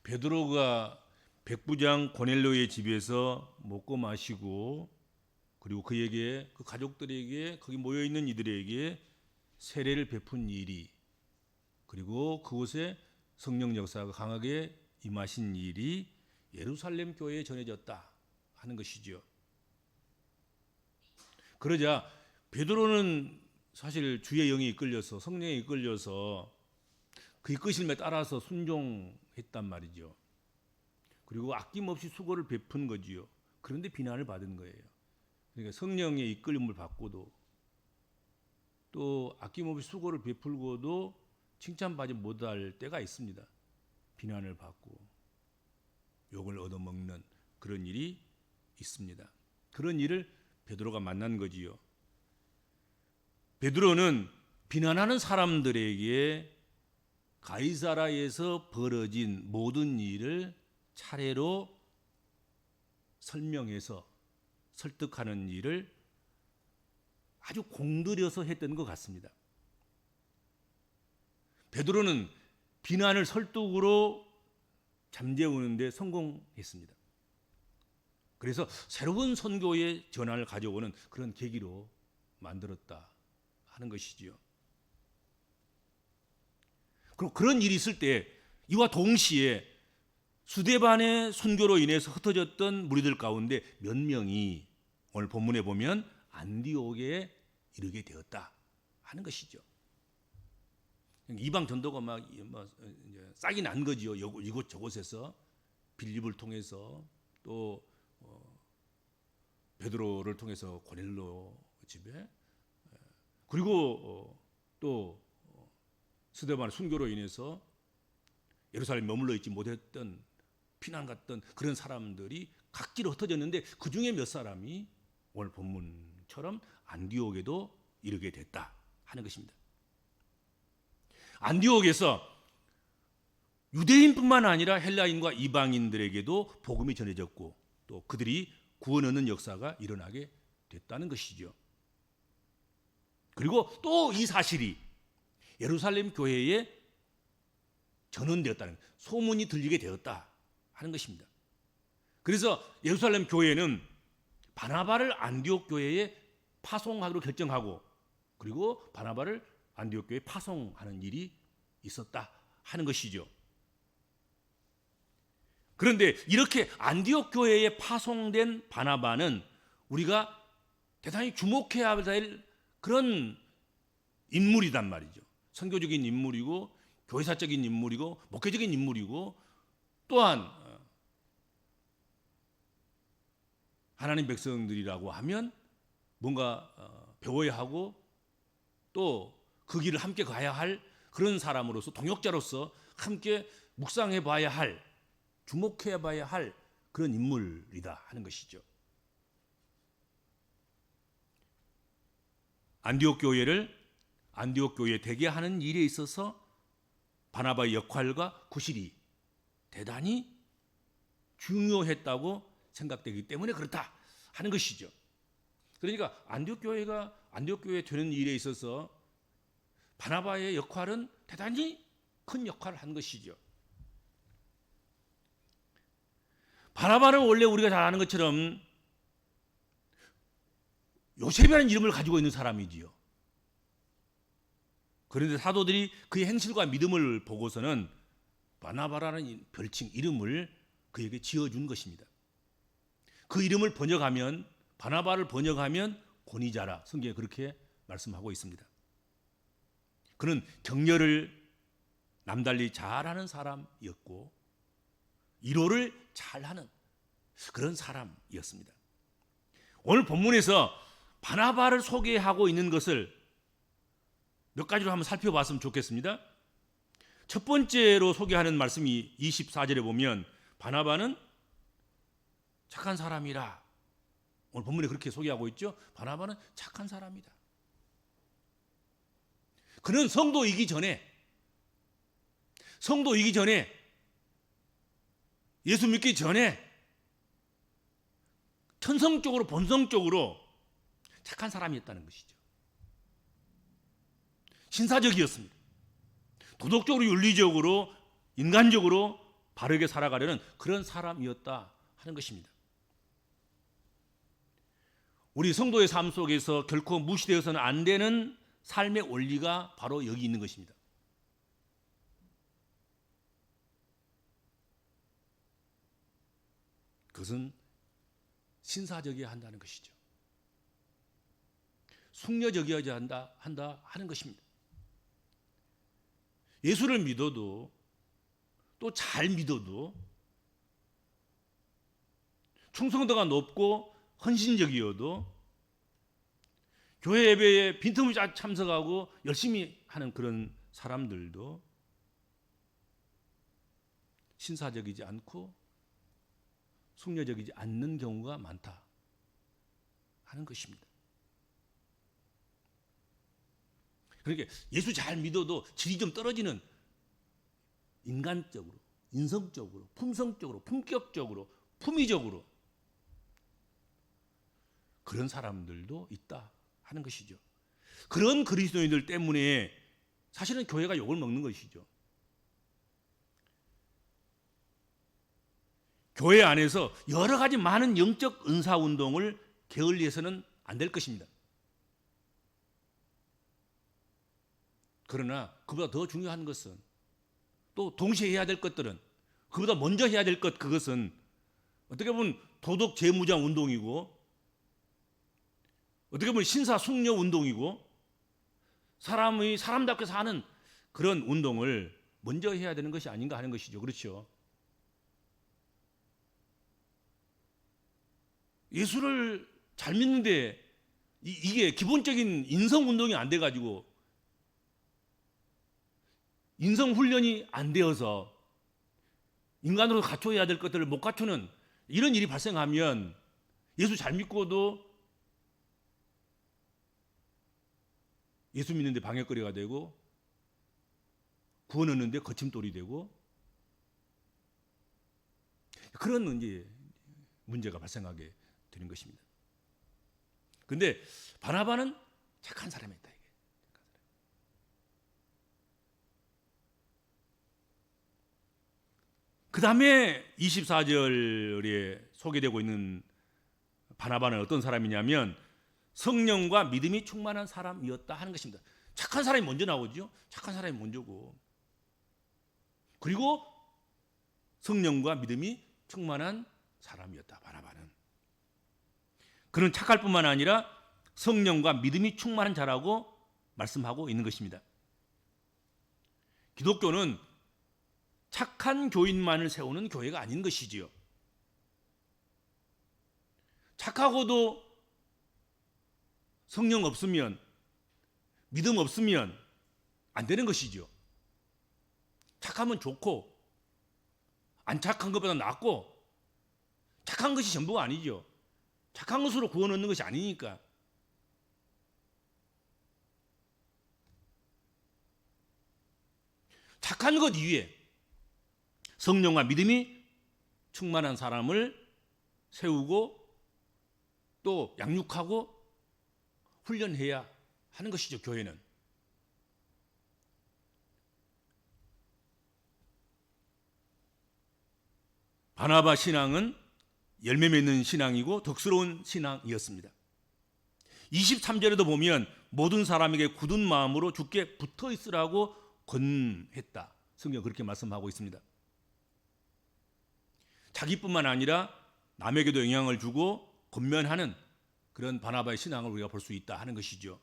베드로가 백부장 고넬료의 집에서 먹고 마시고 그리고 그에게 그 가족들에게 거기 모여 있는 이들에게 세례를 베푼 일이 그리고 그곳에 성령 역사가 강하게 임하신 일이 예루살렘 교회에 전해졌다 하는 것이죠. 그러자 베드로는 사실 주의 영이 이끌려서 성령에 이끌려서 그 이끄심에 따라서 순종했단 말이죠. 그리고 아낌없이 수고를 베푼 거지요. 그런데 비난을 받은 거예요. 그러니까 성령의 이끌림을 받고도 또 아낌없이 수고를 베풀고도 칭찬받지 못할 때가 있습니다. 비난을 받고 욕을 얻어먹는 그런 일이 있습니다. 그런 일을 베드로가 만난 거지요. 베드로는 비난하는 사람들에게 가이사라에서 벌어진 모든 일을 차례로 설명해서 설득하는 일을 아주 공들여서 했던 것 같습니다. 베드로는 비난을 설득으로 잠재우는데 성공했습니다. 그래서 새로운 선교의 전환을 가져오는 그런 계기로 만들었다 하는 것이지요. 그리고 그런 일이 있을 때 이와 동시에 수데반의 순교로 인해서 흩어졌던 무리들 가운데 몇 명이 오늘 본문에 보면 안디옥에 이르게 되었다 하는 것이죠. 이방 전도가 막 싹이 난 거지요. 이곳 저곳에서 빌립을 통해서 또 베드로를 통해서 고넬료 집에 그리고 또 스데반의 순교로 인해서 예루살렘에 머물러 있지 못했던 피난 갔던 그런 사람들이 각지로 흩어졌는데 그 중에 몇 사람이 오늘 본문처럼 안디옥에도 이르게 됐다 하는 것입니다. 안디옥에서 유대인뿐만 아니라 헬라인과 이방인들에게도 복음이 전해졌고 또 그들이 구원 얻는 역사가 일어나게 됐다는 것이죠. 그리고 또 이 사실이 예루살렘 교회에 전언되었다는 소문이 들리게 되었다 하는 것입니다. 그래서 예루살렘 교회는 바나바를 안디옥 교회에 파송하기로 결정하고 그리고 바나바를 안디옥 교회에 파송하는 일이 있었다 하는 것이죠. 그런데 이렇게 안디옥 교회에 파송된 바나바는 우리가 대단히 주목해야 될 그런 인물이단 말이죠. 선교적인 인물이고 교회사적인 인물이고 목회적인 인물이고 또한 하나님 백성들이라고 하면 뭔가 배워야 하고 또 그 길을 함께 가야 할 그런 사람으로서 동역자로서 함께 묵상해 봐야 할 주목해 봐야 할 그런 인물이다 하는 것이죠. 안디옥 교회를 안디옥 교회에 되게 하는 일에 있어서 바나바의 역할과 구실이 대단히 중요했다고 생각되기 때문에 그렇다 하는 것이죠. 그러니까 안디옥 교회에 되는 일에 있어서 바나바의 역할은 대단히 큰 역할을 한 것이죠. 바나바는 원래 우리가 잘 아는 것처럼 요셉이라는 이름을 가지고 있는 사람이지요. 그런데 사도들이 그의 행실과 믿음을 보고서는 바나바라는 별칭 이름을 그에게 지어준 것입니다. 그 이름을 번역하면 바나바를 번역하면 권위자라 성경에 그렇게 말씀하고 있습니다. 그는 격려를 남달리 잘하는 사람이었고 위로를 잘하는 그런 사람이었습니다. 오늘 본문에서 바나바를 소개하고 있는 것을 몇 가지로 한번 살펴봤으면 좋겠습니다. 첫 번째로 소개하는 말씀이 24절에 보면 바나바는 착한 사람이라 오늘 본문에 그렇게 소개하고 있죠. 바나바는 착한 사람이다. 그는 성도이기 전에 예수 믿기 전에 천성적으로 본성적으로 착한 사람이었다는 것이죠. 신사적이었습니다. 도덕적으로 윤리적으로 인간적으로 바르게 살아가려는 그런 사람이었다 하는 것입니다. 우리 성도의 삶 속에서 결코 무시되어서는 안 되는 삶의 원리가 바로 여기 있는 것입니다. 그것은 신사적이어야 한다는 것이죠. 숙녀적이어야 한다 하는 것입니다. 예수를 믿어도 또 잘 믿어도 충성도가 높고 헌신적이어도 교회 예배에 빈틈없이 참석하고 열심히 하는 그런 사람들도 신사적이지 않고 숙녀적이지 않는 경우가 많다 하는 것입니다. 그러니까 예수 잘 믿어도 질이 좀 떨어지는 인간적으로, 인성적으로, 품성적으로, 품격적으로, 품위적으로 그런 사람들도 있다 하는 것이죠. 그런 그리스도인들 때문에 사실은 교회가 욕을 먹는 것이죠. 교회 안에서 여러 가지 많은 영적 은사 운동을 게을리해서는 안 될 것입니다. 그러나 그보다 더 중요한 것은 또 동시에 해야 될 것들은 그보다 먼저 해야 될 것 그것은 어떻게 보면 도덕 재무장 운동이고 어떻게 보면 신사 숙녀 운동이고 사람이 사람답게 사는 그런 운동을 먼저 해야 되는 것이 아닌가 하는 것이죠. 그렇죠? 예수를 잘 믿는데 이게 기본적인 인성 운동이 안 돼 가지고 인성 훈련이 안 되어서 인간으로 갖춰야 될 것들을 못 갖추는 이런 일이 발생하면 예수 잘 믿고도 예수 믿는데 방해거리가 되고 구원 얻는데 거침돌이 되고 그런 이제 문제가 발생하게 되는 것입니다. 그런데 바나바는 착한 사람이었다. 그 다음에 24절에 소개되고 있는 바나바는 어떤 사람이냐면 성령과 믿음이 충만한 사람이었다 하는 것입니다. 착한 사람이 먼저 나오죠. 착한 사람이 먼저고 그리고 성령과 믿음이 충만한 사람이었다. 바나바는 그는 착할 뿐만 아니라 성령과 믿음이 충만한 자라고 말씀하고 있는 것입니다. 기독교는 착한 교인만을 세우는 교회가 아닌 것이지요. 착하고도 성령 없으면 믿음 없으면 안 되는 것이죠. 착하면 좋고 안 착한 것보다 낫고 착한 것이 전부가 아니죠. 착한 것으로 구원 얻는 것이 아니니까. 착한 것 이외에 성령과 믿음이 충만한 사람을 세우고 또 양육하고 훈련해야 하는 것이죠. 교회는. 바나바 신앙은 열매 맺는 신앙이고 덕스러운 신앙이었습니다. 23절에도 보면 모든 사람에게 굳은 마음으로 주께 붙어 있으라고 권했다. 성경 그렇게 말씀하고 있습니다. 자기뿐만 아니라 남에게도 영향을 주고 권면하는 그런 바나바의 신앙을 우리가 볼 수 있다 하는 것이죠.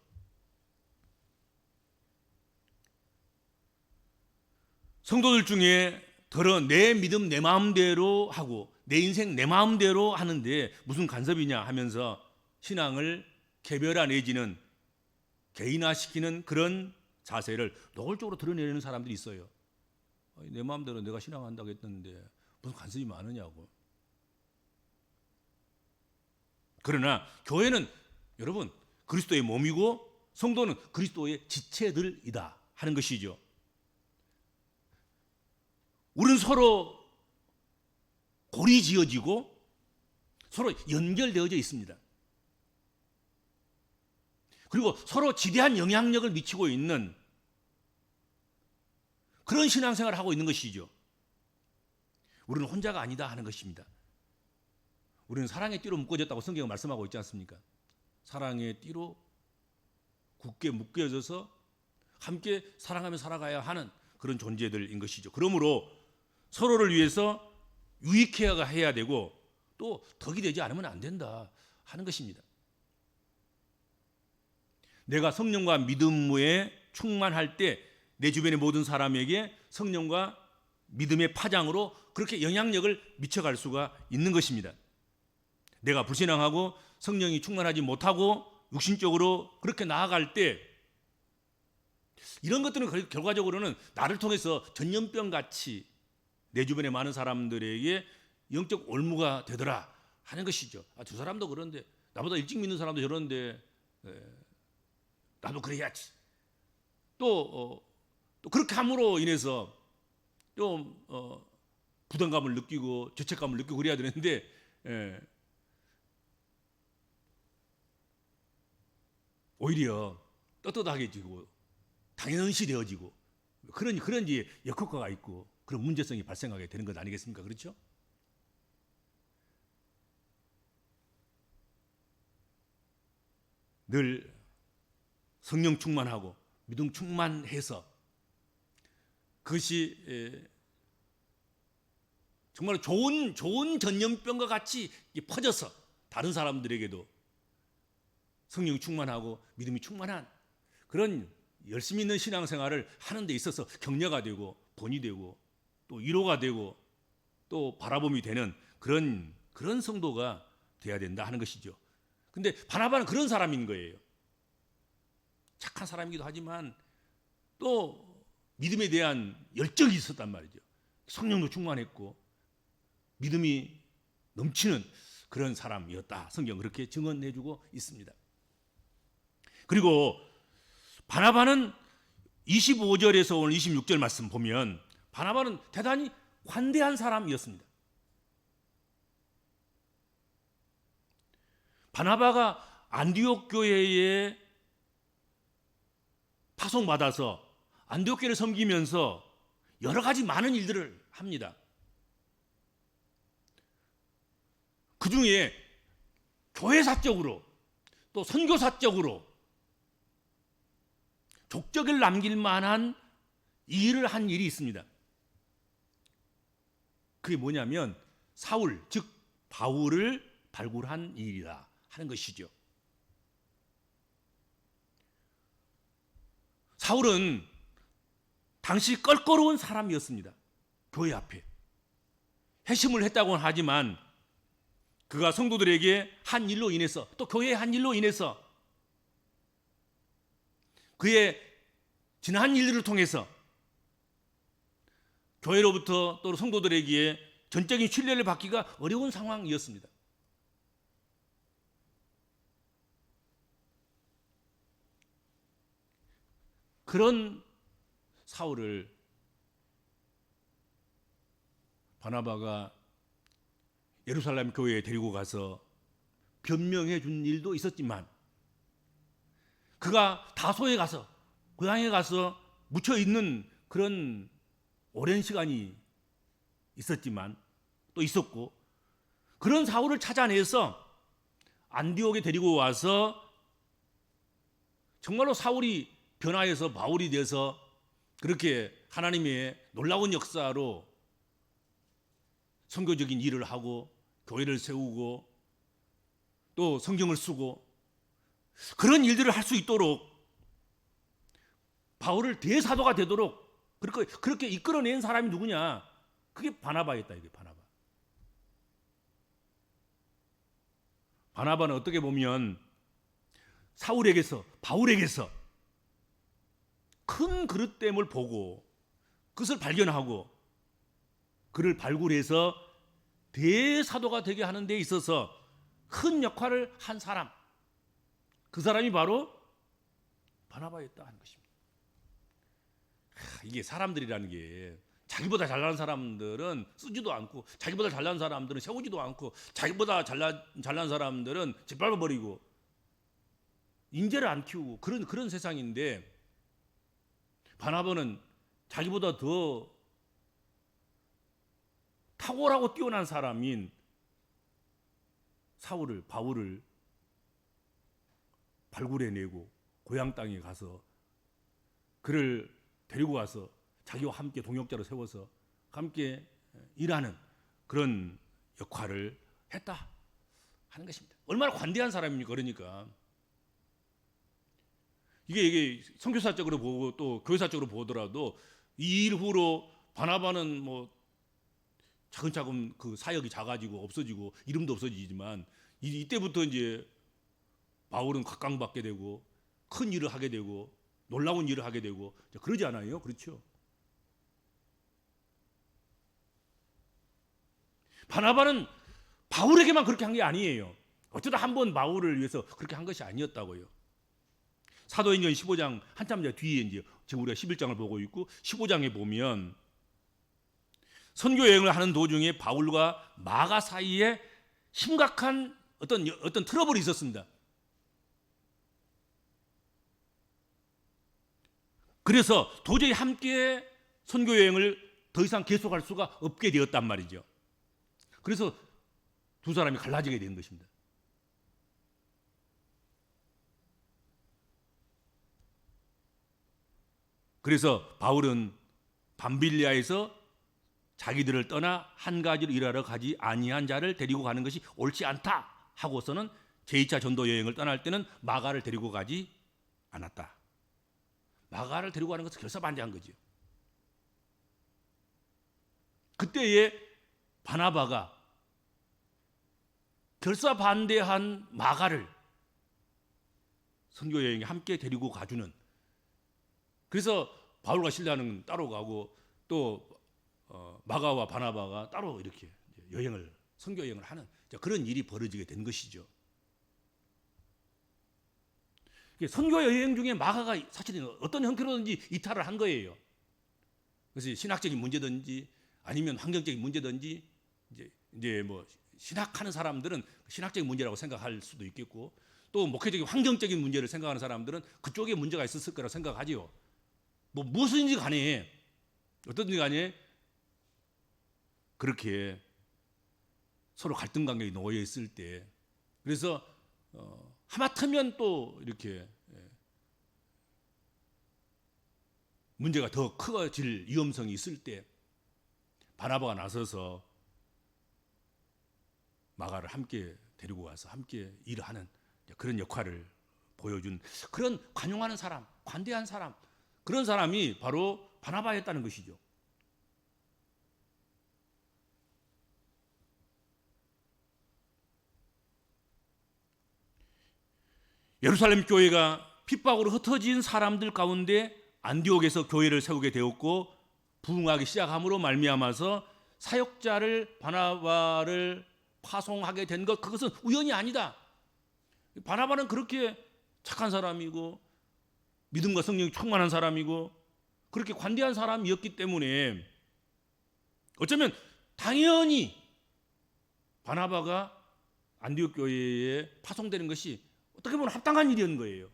성도들 중에 더러 내 믿음 내 마음대로 하고 내 인생 내 마음대로 하는데 무슨 간섭이냐 하면서 신앙을 개별화 내지는 개인화시키는 그런 자세를 노골적으로 드러내는 사람들이 있어요. 내 마음대로 내가 신앙한다고 했는데 무슨 간섭이 많으냐고. 그러나 교회는 여러분 그리스도의 몸이고 성도는 그리스도의 지체들이다 하는 것이죠. 우리는 서로 골이 지어지고 서로 연결되어져 있습니다. 그리고 서로 지대한 영향력을 미치고 있는 그런 신앙생활을 하고 있는 것이죠. 우리는 혼자가 아니다 하는 것입니다. 우리는 사랑의 띠로 묶어졌다고 성경은 말씀하고 있지 않습니까? 사랑의 띠로 굳게 묶여져서 함께 사랑하며 살아가야 하는 그런 존재들인 것이죠. 그러므로 서로를 위해서 유익해야 해야 되고 또 덕이 되지 않으면 안 된다 하는 것입니다. 내가 성령과 믿음에 충만할 때 내 주변의 모든 사람에게 성령과 믿음의 파장으로 그렇게 영향력을 미쳐갈 수가 있는 것입니다. 내가 불신앙하고 성령이 충만하지 못하고 육신적으로 그렇게 나아갈 때 이런 것들은 결과적으로는 나를 통해서 전염병 같이 내 주변의 많은 사람들에게 영적 올무가 되더라 하는 것이죠. 저 사람도 그런데, 나보다 일찍 믿는 사람도 저런데 나도 그래야지. 또 그렇게 함으로 인해서 좀 부담감을 느끼고 죄책감을 느끼고 그래야 되는데 오히려 떳떳하게지고 당연시 되어지고 그런 역효과가 있고 그런 문제성이 발생하게 되는 것 아니겠습니까? 그렇죠? 늘 성령 충만하고 믿음 충만해서 그것이 정말 좋은 전염병과 같이 퍼져서 다른 사람들에게도 성령이 충만하고 믿음이 충만한 그런 열심히 있는 신앙생활을 하는 데 있어서 격려가 되고 본이 되고 또 위로가 되고 또 바라봄이 되는 그런 성도가 돼야 된다 하는 것이죠. 근데 바나바는 그런 사람인 거예요. 착한 사람이기도 하지만 또 믿음에 대한 열정이 있었단 말이죠. 성령도 충만했고 믿음이 넘치는 그런 사람이었다. 성경 그렇게 증언해주고 있습니다. 그리고 바나바는 25절에서 오늘 26절 말씀 보면 바나바는 대단히 관대한 사람이었습니다. 바나바가 안디옥 교회에 파송받아서 안디옥 교회를 섬기면서 여러 가지 많은 일들을 합니다. 그 중에 교회사적으로 또 선교사적으로 족적을 남길 만한 일을 한 일이 있습니다. 그게 뭐냐면 사울, 즉 바울을 발굴한 일이다 하는 것이죠. 사울은 당시 껄끄러운 사람이었습니다. 교회 앞에 회심을 했다고는 하지만 그가 성도들에게 한 일로 인해서 또 교회의 한 일로 인해서 그의 지난 일들을 통해서 교회로부터 또 성도들에게 전적인 신뢰를 받기가 어려운 상황이었습니다. 그런 사울을 바나바가 예루살렘 교회에 데리고 가서 변명해 준 일도 있었지만 그가 다소에 가서 고향에 가서 묻혀 있는 그런 오랜 시간이 있었지만 또 있었고 그런 사울을 찾아내서 안디옥에 데리고 와서 정말로 사울이 변화해서 바울이 돼서 그렇게 하나님의 놀라운 역사로 선교적인 일을 하고 교회를 세우고 또 성경을 쓰고 그런 일들을 할 수 있도록 바울을 대사도가 되도록 그렇게 이끌어낸 사람이 누구냐? 그게 바나바였다. 이게 바나바. 바나바는 어떻게 보면 사울에게서 바울에게서 큰 그릇됨을 보고 그것을 발견하고 그를 발굴해서 대사도가 되게 하는 데 있어서 큰 역할을 한 사람, 그 사람이 바로 바나바였다 하는 것입니다. 이게 사람들이라는 게 자기보다 잘난 사람들은 쓰지도 않고 자기보다 잘난 사람들은 세우지도 않고 자기보다 잘난 사람들은 짓밟아버리고 인재를 안 키우고 그런 세상인데 바나바는 자기보다 더 탁월하고 뛰어난 사람인 바울을 발굴해내고 고향 땅에 가서 그를 데리고 가서 자기와 함께 동역자로 세워서 함께 일하는 그런 역할을 했다 하는 것입니다. 얼마나 관대한 사람입니까? 그러니까 이게 선교사적으로 보고 또 교회사적으로 보더라도 이 일 후로 바나바는 뭐 차근차근 그 사역이 작아지고 없어지고 이름도 없어지지만 이때부터 이제 바울은 각광받게 되고 큰 일을 하게 되고 놀라운 일을 하게 되고 그러지 않아요? 그렇죠? 바나바는 바울에게만 그렇게 한 게 아니에요. 어쩌다 한번 바울을 위해서 그렇게 한 것이 아니었다고요. 사도행전 15장 한참 뒤에 이제 지금 우리가 11장을 보고 있고 15장에 보면 선교 여행을 하는 도중에 바울과 마가 사이에 심각한 어떤 트러블이 있었습니다. 그래서 도저히 함께 선교 여행을 더 이상 계속할 수가 없게 되었단 말이죠. 그래서 두 사람이 갈라지게 된 것입니다. 그래서 바울은 밤빌리아에서 자기들을 떠나 한 가지로 일하러 가지 아니한 자를 데리고 가는 것이 옳지 않다 하고서는 제2차 전도 여행을 떠날 때는 마가를 데리고 가지 않았다. 마가를 데리고 가는 것을 결사반대한 거죠. 그때에 바나바가 결사반대한 마가를 선교 여행에 함께 데리고 가주는, 그래서 바울과 실라는 따로 가고 또 마가와 바나바가 따로 이렇게 선교 여행을 하는 그런 일이 벌어지게 된 것이죠. 선교 여행 중에 마가가 사실은 어떤 형태로든지 이탈을 한 거예요. 그래서 신학적인 문제든지 아니면 환경적인 문제든지 이제 뭐 신학하는 사람들은 신학적인 문제라고 생각할 수도 있겠고 또 목회적인 환경적인 문제를 생각하는 사람들은 그쪽에 문제가 있었을 거라고 생각하지요. 뭐 무엇인지 간에 어떤지 간에 그렇게 서로 갈등 관계에 놓여 있을 때, 그래서 하마터면 또 이렇게 문제가 더 커질 위험성이 있을 때 바나바가 나서서 마가를 함께 데리고 가서 함께 일을 하는 그런 역할을 보여준 그런 관용하는 사람, 관대한 사람, 그런 사람이 바로 바나바였다는 것이죠. 예루살렘 교회가 핍박으로 흩어진 사람들 가운데 안디옥에서 교회를 세우게 되었고 부흥하기 시작함으로 말미암아서 사역자를 바나바를 파송하게 된 것, 그것은 우연이 아니다. 바나바는 그렇게 착한 사람이고 믿음과 성령이 충만한 사람이고 그렇게 관대한 사람이었기 때문에 어쩌면 당연히 바나바가 안디옥 교회에 파송되는 것이 어떻게 보면 합당한 일이었는 거예요.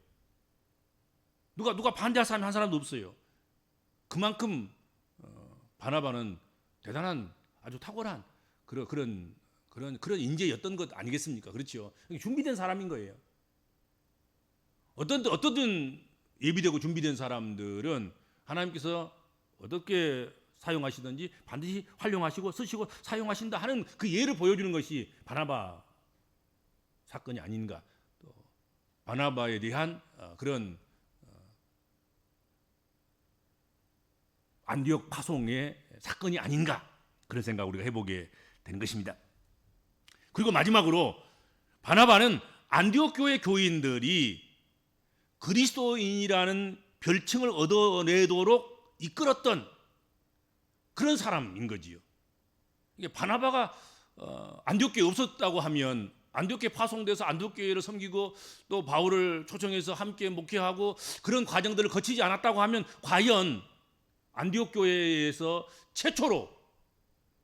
누가 반대할 사람이 한 사람도 없어요. 그만큼 바나바는 대단한 아주 탁월한 그런 인재였던 것 아니겠습니까? 그렇죠. 준비된 사람인 거예요. 어떤 예비되고 준비된 사람들은 하나님께서 어떻게 사용하시든지 반드시 활용하시고 쓰시고 사용하신다 하는 그 예를 보여주는 것이 바나바 사건이 아닌가. 또 바나바에 대한 그런 안디옥 파송의 사건이 아닌가, 그런 생각을 우리가 해보게 된 것입니다. 그리고 마지막으로 바나바는 안디옥 교회 교인들이 그리스도인이라는 별칭을 얻어내도록 이끌었던 그런 사람인 거지요. 이게 바나바가 안디옥 교회에 없었다고 하면 안디옥 교회 파송돼서 안디옥 교회를 섬기고 또 바울을 초청해서 함께 목회하고 그런 과정들을 거치지 않았다고 하면 과연 안디옥 교회에서 최초로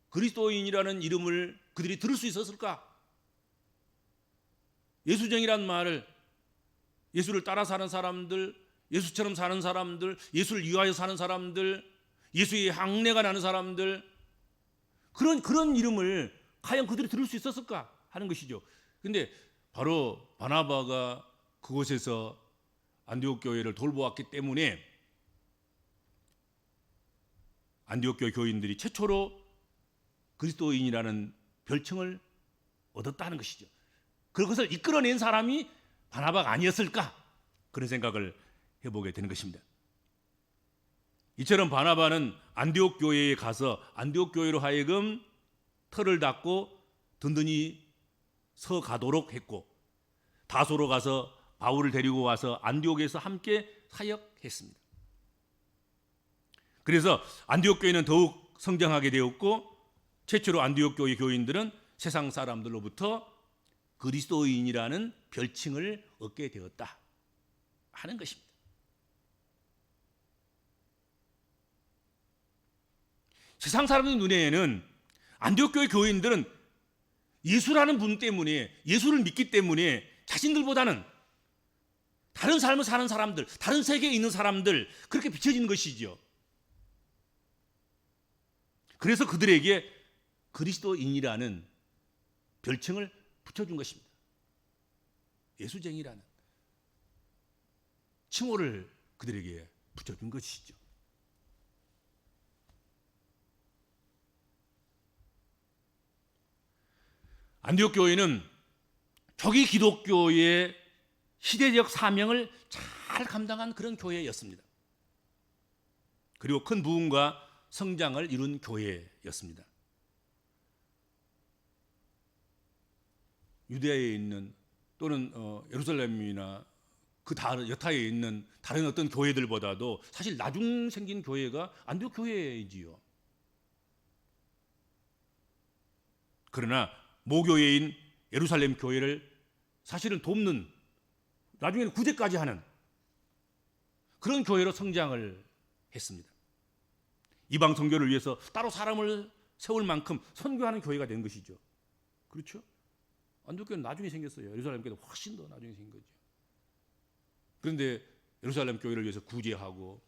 그리스도인이라는 이름을 그들이 들을 수 있었을까? 예수쟁이란 말을, 예수를 따라 사는 사람들, 예수처럼 사는 사람들, 예수를 위하여 사는 사람들, 예수의 향내가 나는 사람들, 그런 이름을 과연 그들이 들을 수 있었을까 하는 것이죠. 근데 바로 바나바가 그곳에서 안디옥 교회를 돌보았기 때문에 안디옥 교회 교인들이 최초로 그리스도인이라는 별칭을 얻었다는 것이죠. 그것을 이끌어낸 사람이 바나바가 아니었을까? 그런 생각을 해보게 되는 것입니다. 이처럼 바나바는 안디옥 교회에 가서 안디옥 교회로 하여금 터를 닫고 든든히 서 가도록 했고, 다소로 가서 바울을 데리고 와서 안디옥에서 함께 사역했습니다. 그래서 안디옥 교회는 더욱 성장하게 되었고, 최초로 안디옥 교회 교인들은 세상 사람들로부터 그리스도인이라는 별칭을 얻게 되었다 하는 것입니다. 세상 사람들 눈에는 안디옥 교회 교인들은 예수라는 분 때문에, 예수를 믿기 때문에 자신들보다는 다른 삶을 사는 사람들, 다른 세계에 있는 사람들, 그렇게 비춰지는 것이죠. 그래서 그들에게 그리스도인이라는 별칭을 붙여준 것입니다. 예수쟁이라는 칭호를 그들에게 붙여준 것이죠. 안디옥 교회는 초기 기독교의 시대적 사명을 잘 감당한 그런 교회였습니다. 그리고 큰 부흥과 성장을 이룬 교회였습니다. 유대아에 있는 또는 예루살렘이나 그 다른 여타에 있는 다른 어떤 교회들보다도 사실 나중 생긴 교회가 안디옥 교회이지요. 그러나 모교회인 예루살렘 교회를 사실은 돕는, 나중에는 구제까지 하는 그런 교회로 성장을 했습니다. 이방 선교를 위해서 따로 사람을 세울 만큼 선교하는 교회가 된 것이죠. 그렇죠? 안디옥 교회는 나중에 생겼어요. 예루살렘 교회는 훨씬 더 나중에 생긴 거죠. 그런데 예루살렘 교회를 위해서 구제하고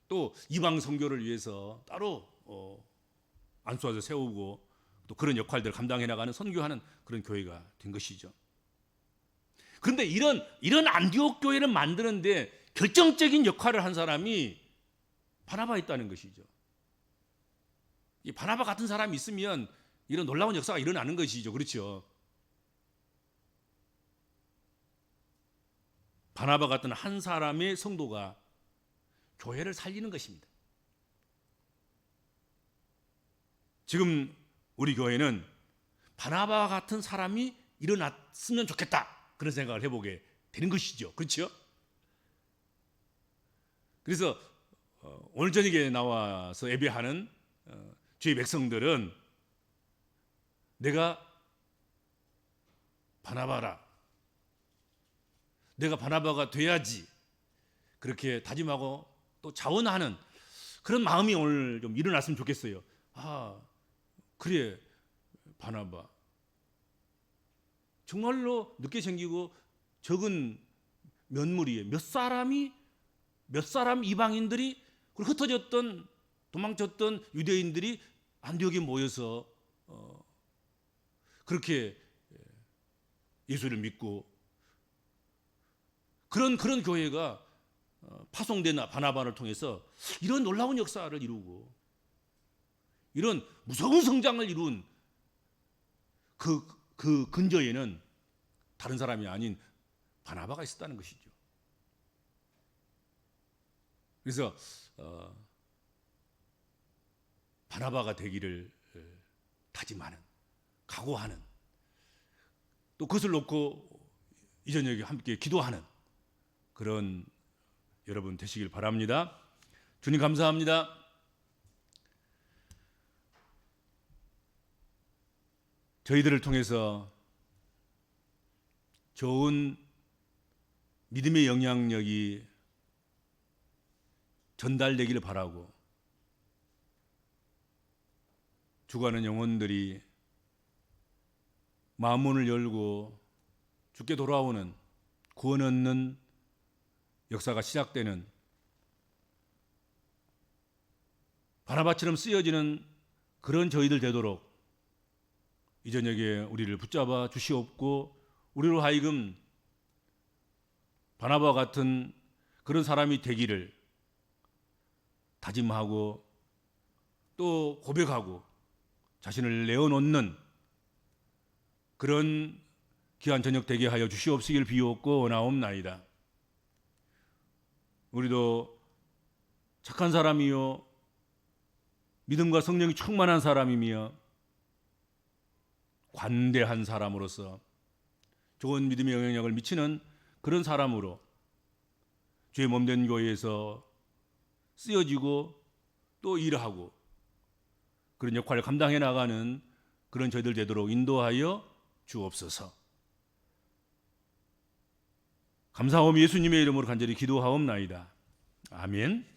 또 이방 선교를 위해서 따로 안수하서 세우고 또 그런 역할들을 감당해 나가는, 선교하는 그런 교회가 된 것이죠. 그런데 이런 안디옥 교회를 만드는데 결정적인 역할을 한 사람이 바나바였다는 것이죠. 이 바나바 같은 사람이 있으면 이런 놀라운 역사가 일어나는 것이죠. 그렇죠? 바나바 같은 한 사람의 성도가 교회를 살리는 것입니다. 지금 우리 교회는 바나바와 같은 사람이 일어났으면 좋겠다, 그런 생각을 해보게 되는 것이죠. 그렇죠? 그래서 오늘 저녁에 나와서 예배하는 주의 백성들은 내가 바나바라, 내가 바나바가 돼야지, 그렇게 다짐하고 또 자원하는 그런 마음이 오늘 좀 일어났으면 좋겠어요. 아, 그래, 바나바 정말로 늦게 생기고 적은 면물이에요. 몇 사람 이방인들이, 그리고 흩어졌던 도망쳤던 유대인들이 안디옥에 모여서 그렇게 예수를 믿고 그런 교회가 파송된 바나바를 통해서 이런 놀라운 역사를 이루고 이런 무서운 성장을 이룬 그 근저에는 다른 사람이 아닌 바나바가 있었다는 것이죠. 그래서 바나바가 되기를 다짐하는, 각오하는, 또 그것을 놓고 이 저녁에 함께 기도하는 그런 여러분 되시길 바랍니다. 주님 감사합니다. 저희들을 통해서 좋은 믿음의 영향력이 전달되기를 바라고, 죽어가는 영혼들이 마음문을 열고 주께 돌아오는, 구원 얻는 역사가 시작되는, 바나바처럼 쓰여지는 그런 저희들 되도록 이 저녁에 우리를 붙잡아 주시옵고 우리로 하여금 바나바와 같은 그런 사람이 되기를 다짐하고 또 고백하고 자신을 내어놓는 그런 귀한 저녁 되게 하여 주시옵시길 비옵고 원하옵나이다. 우리도 착한 사람이요 믿음과 성령이 충만한 사람이며 관대한 사람으로서 좋은 믿음의 영향력을 미치는 그런 사람으로 주의 몸된 교회에서 쓰여지고 또 일하고 그런 역할을 감당해 나가는 그런 저희들 되도록 인도하여 주옵소서. 감사하오며 예수님의 이름으로 간절히 기도하옵나이다. 아멘.